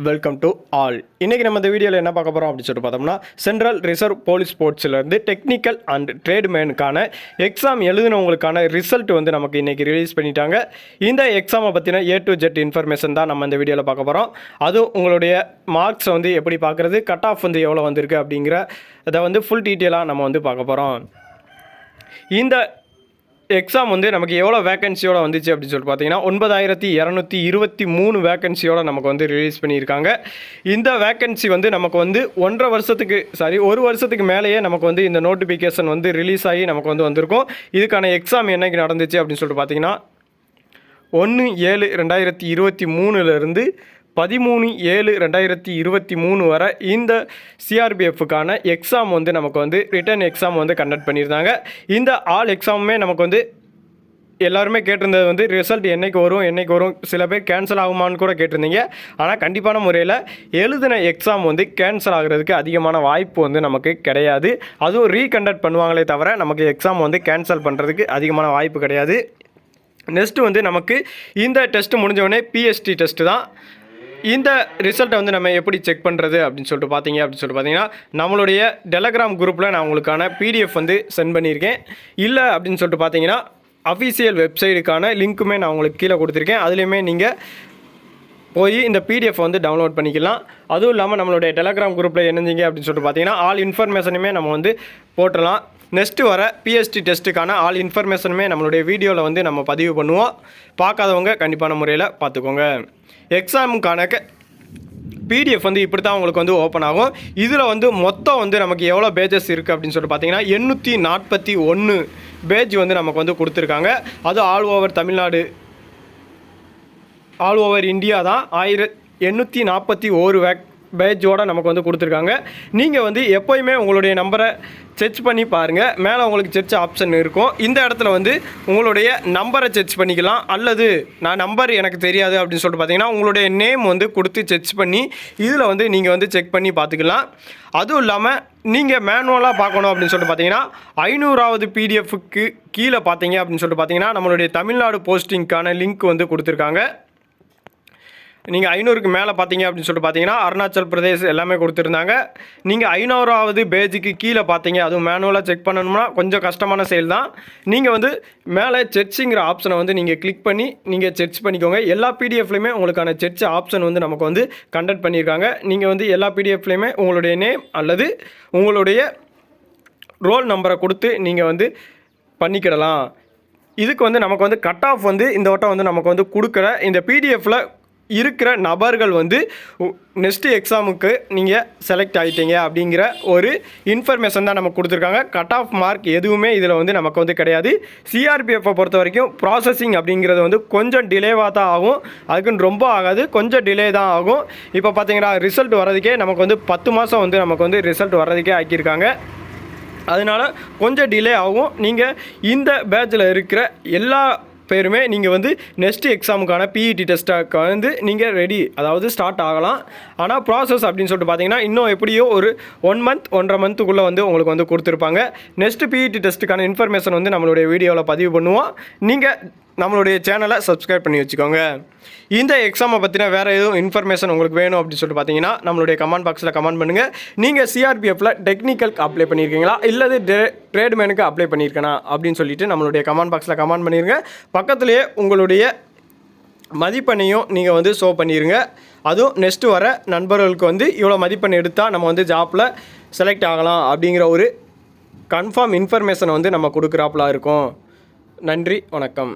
Welcome to all. இன்றைக்கி நம்ம இந்த வீடியோவில் என்ன பார்க்க போகிறோம் அப்படின்னு சொல்லிட்டு பார்த்தோம்னா, சென்ட்ரல் ரிசர்வ் போலீஸ் ஸ்போர்ட்ஸ்லேருந்து டெக்னிக்கல் அண்ட் ட்ரேட்மேனுக்கான எக்ஸாம் எழுதினவங்களுக்கான ரிசல்ட் வந்து நமக்கு இன்றைக்கி ரிலீஸ் பண்ணிட்டாங்க. இந்த எக்ஸாமை பற்றின A to Z இன்ஃபர்மேஷன் தான் நம்ம இந்த வீடியோவில் பார்க்க போகிறோம். அதுவும் உங்களுடைய மார்க்ஸ் வந்து எப்படி பார்க்குறது, கட் ஆஃப் வந்து எவ்வளோ வந்திருக்கு அப்படிங்கிற அதை வந்து ஃபுல் டீட்டெயிலாக நம்ம வந்து பார்க்க போகிறோம். இந்த எக்ஸாம் வந்து நமக்கு எவ்வளோ வேக்கன்சியோடு வந்துச்சு அப்படின்னு சொல்லிட்டு பார்த்தீங்கன்னா 9223 வேக்கன்சியோடு நமக்கு வந்து ரிலீஸ் பண்ணியிருக்காங்க. இந்த வேக்கன்சி வந்து நமக்கு வந்து ஒரு வருஷத்துக்கு மேலேயே நமக்கு வந்து இந்த நோட்டிஃபிகேஷன் வந்து ரிலீஸ் ஆகி நமக்கு வந்து வந்திருக்கும். இதுக்கான எக்ஸாம் என்னைக்கு நடந்துச்சு அப்படின்னு சொல்லிட்டு பார்த்தீங்கன்னா 1/7/2023 13/7/2023 வரை இந்த சிஆர்பிஎஃப்க்கான எக்ஸாம் வந்து நமக்கு வந்து ரிட்டன் எக்ஸாம் வந்து கண்டக்ட் பண்ணியிருந்தாங்க. இந்த ஆல் எக்ஸாமுமே நமக்கு வந்து எல்லாருமே கேட்டிருந்தது வந்து ரிசல்ட் என்றைக்கு வரும், சில பேர் கேன்சல் ஆகுமான்னு கூட கேட்டிருந்தீங்க. ஆனால் கண்டிப்பான முறையில் எழுதின எக்ஸாம் வந்து கேன்சல் ஆகிறதுக்கு அதிகமான வாய்ப்பு வந்து நமக்கு கிடையாது. அதுவும் ரீகண்டக்ட் பண்ணுவாங்களே தவிர நமக்கு எக்ஸாம் வந்து கேன்சல் பண்ணுறதுக்கு அதிகமான வாய்ப்பு கிடையாது. நெக்ஸ்ட்டு வந்து நமக்கு இந்த டெஸ்ட்டு முடிஞ்சவொடனே பிஎஸ்டி டெஸ்ட்டு தான். இந்த ரிசல்ட்டை வந்து நம்ம எப்படி செக் பண்ணுறது அப்படின்னு சொல்லிட்டு பார்த்தீங்கன்னா நம்மளுடைய டெலகிராம் குரூப்பில் நான் உங்களுக்கான PDF வந்து சென்ட் பண்ணியிருக்கேன். இல்லை அப்படின்னு சொல்லிட்டு பார்த்தீங்கன்னா அஃபீஷியல் வெப்சைட்டுக்கான லிங்க்குமே நான் உங்களுக்கு கீழே கொடுத்துருக்கேன். அதுலேயுமே நீங்கள் போய் இந்த PDF வந்து டவுன்லோட் பண்ணிக்கலாம். அதுவும் இல்லாமல் நம்மளுடைய டெலகிராம் குரூப்பில் என்னஞ்சிங்க அப்படின்னு சொல்லிட்டு பார்த்தீங்கன்னா ஆல் இன்ஃபர்மேஷனுமே நம்ம வந்து போட்டுடலாம். நெக்ஸ்ட்டு வர பிஎஸ்டி டெஸ்ட்டுக்கான ஆல் இன்ஃபர்மேஷனுமே நம்மளுடைய வீடியோவில் வந்து நம்ம பதிவு பண்ணுவோம். பார்க்காதவங்க கண்டிப்பான முறையில் பார்த்துக்கோங்க. எக்ஸாமுக்கான PDF வந்து இப்படி தான் உங்களுக்கு வந்து ஓப்பன் ஆகும். இதில் வந்து மொத்தம் வந்து நமக்கு எவ்வளோ பேஜஸ் இருக்குது அப்படின்னு சொல்லிட்டு பார்த்தீங்கன்னா 841 பேஜ் வந்து நமக்கு வந்து கொடுத்துருக்காங்க. அது all over Tamil Nadu, all over India தான் 1841 பேஜோடு நமக்கு வந்து கொடுத்துருக்காங்க. நீங்கள் வந்து எப்போயுமே உங்களுடைய நம்பரை செர்ச் பண்ணி பாருங்கள். மேலே உங்களுக்கு செர்ச் ஆப்ஷன் இருக்கும். இந்த இடத்துல வந்து உங்களுடைய நம்பரை செர்ச் பண்ணிக்கலாம். அல்லது நான் நம்பர் எனக்கு தெரியாது அப்படின்னு சொல்லிட்டு பார்த்தீங்கன்னா உங்களுடைய நேம் வந்து கொடுத்து செர்ச் பண்ணி இதில் வந்து நீங்கள் வந்து செக் பண்ணி பார்த்துக்கலாம். அதுவும் இல்லாமல் நீங்கள் மேனுவலாக பார்க்கணும் அப்படின்னு சொல்லிட்டு பார்த்தீங்கன்னா 500வது PDFக்கு கீழே பார்த்தீங்க அப்படின்னு சொல்லிட்டு பார்த்தீங்கன்னா நம்மளுடைய தமிழ்நாடு போஸ்டிங்க்கான லிங்க் வந்து கொடுத்துருக்காங்க. நீங்கள் 500க்கு மேலே பார்த்தீங்க அப்படின்னு சொல்லிட்டு பார்த்தீங்கன்னா அருணாச்சல் பிரதேஷ் எல்லாமே கொடுத்துருந்தாங்க. நீங்கள் 500வது பேஜுக்கு கீழே பார்த்தீங்க, அதுவும் மேனுவலாக செக் பண்ணணும்னா கொஞ்சம் கஷ்டமான செயல் தான். நீங்கள் வந்து மேலே செர்ச்சிங்கிற ஆப்ஷனை வந்து நீங்கள் கிளிக் பண்ணி நீங்கள் செர்ச் பண்ணிக்கோங்க. எல்லா PDFலையுமே உங்களுக்கான செர்ச் ஆப்ஷன் வந்து நமக்கு வந்து கண்டக்ட் பண்ணியிருக்காங்க. நீங்கள் வந்து எல்லா PDFலையுமே உங்களுடைய நேம் அல்லது உங்களுடைய ரோல் நம்பரை கொடுத்து நீங்கள் வந்து பண்ணிக்கிடலாம். இதுக்கு வந்து நமக்கு வந்து கட் ஆஃப் வந்து இந்த வட்டம் வந்து நமக்கு வந்து கொடுக்குற இந்த PDFல இருக்கிற நபர்கள் வந்து நெக்ஸ்ட்டு எக்ஸாமுக்கு நீங்கள் செலக்ட் ஆகிட்டீங்க அப்படிங்கிற ஒரு இன்ஃபர்மேஷன் தான் நமக்கு கொடுத்துருக்காங்க. கட் ஆஃப் மார்க் எதுவுமே இதில் வந்து நமக்கு வந்து கிடையாது. சிஆர்பிஎஃப்பை பொறுத்த வரைக்கும் ப்ராசஸிங் அப்படிங்கிறது வந்து கொஞ்சம் டிலேவாக தான் ஆகும். அதுக்குன்னு ரொம்ப ஆகாது, கொஞ்சம் டிலே தான் ஆகும். இப்போ பார்த்தீங்கன்னா ரிசல்ட் வர்றதுக்கே நமக்கு வந்து 10 மாதம் வந்து நமக்கு வந்து ரிசல்ட் வர்றதுக்கே ஆக்கியிருக்காங்க. அதனால் கொஞ்சம் டிலே ஆகும். நீங்கள் இந்த பேட்சில் இருக்கிற எல்லா பேருமே நீங்கள் வந்து நெக்ஸ்ட்டு எக்ஸாமுக்கான PET டெஸ்ட்டாக வந்து நீங்கள் ரெடி, அதாவது ஸ்டார்ட் ஆகலாம். ஆனால் ப்ராசஸ் அப்படின்னு சொல்லிட்டு பார்த்தீங்கன்னா இன்னும் எப்படியோ ஒரு 1 மந்த் 1.5 மந்த்துக்குள்ளே வந்து உங்களுக்கு வந்து கொடுத்துருப்பாங்க. நெக்ஸ்ட்டு PET டெஸ்ட்டுக்கான இன்ஃபர்மேஷன் வந்து நம்மளுடைய வீடியோவில் பதிவு பண்ணுவோம். நீங்கள் நம்மளுடைய சேனலை சப்ஸ்கிரைப் பண்ணி வச்சுக்கோங்க. இந்த எக்ஸாமை பற்றின வேறு எதுவும் இன்ஃபர்மேஷன் உங்களுக்கு வேணும் அப்படின்னு சொல்லிட்டு பார்த்தீங்கன்னா நம்மளுடைய கமெண்ட் பாக்ஸில் கமெண்ட் பண்ணுங்கள். நீங்கள் சிஆர்பிஎஃப்பில் டெக்னிக்கலுக்கு அப்ளை பண்ணியிருக்கீங்களா இல்லது ட்ரேட்மேனுக்கு அப்ளை பண்ணியிருக்கேனா அப்படின்னு சொல்லிட்டு நம்மளுடைய கமெண்ட் பாக்ஸில் கமெண்ட் பண்ணிடுங்க. பக்கத்துலேயே உங்களுடைய மதிப்பெண்ணையும் நீங்கள் வந்து ஷோ பண்ணிடுங்க. அதுவும் நெக்ஸ்ட்டு வர நண்பர்களுக்கு வந்து இவ்வளோ மதிப்பெண் எடுத்தால் நம்ம வந்து ஜாப்பில் செலக்ட் ஆகலாம் அப்படிங்கிற ஒரு கன்ஃபார்ம் இன்ஃபர்மேஷனை வந்து நம்ம கொடுக்குறாப்புல இருக்கும். நன்றி, வணக்கம்.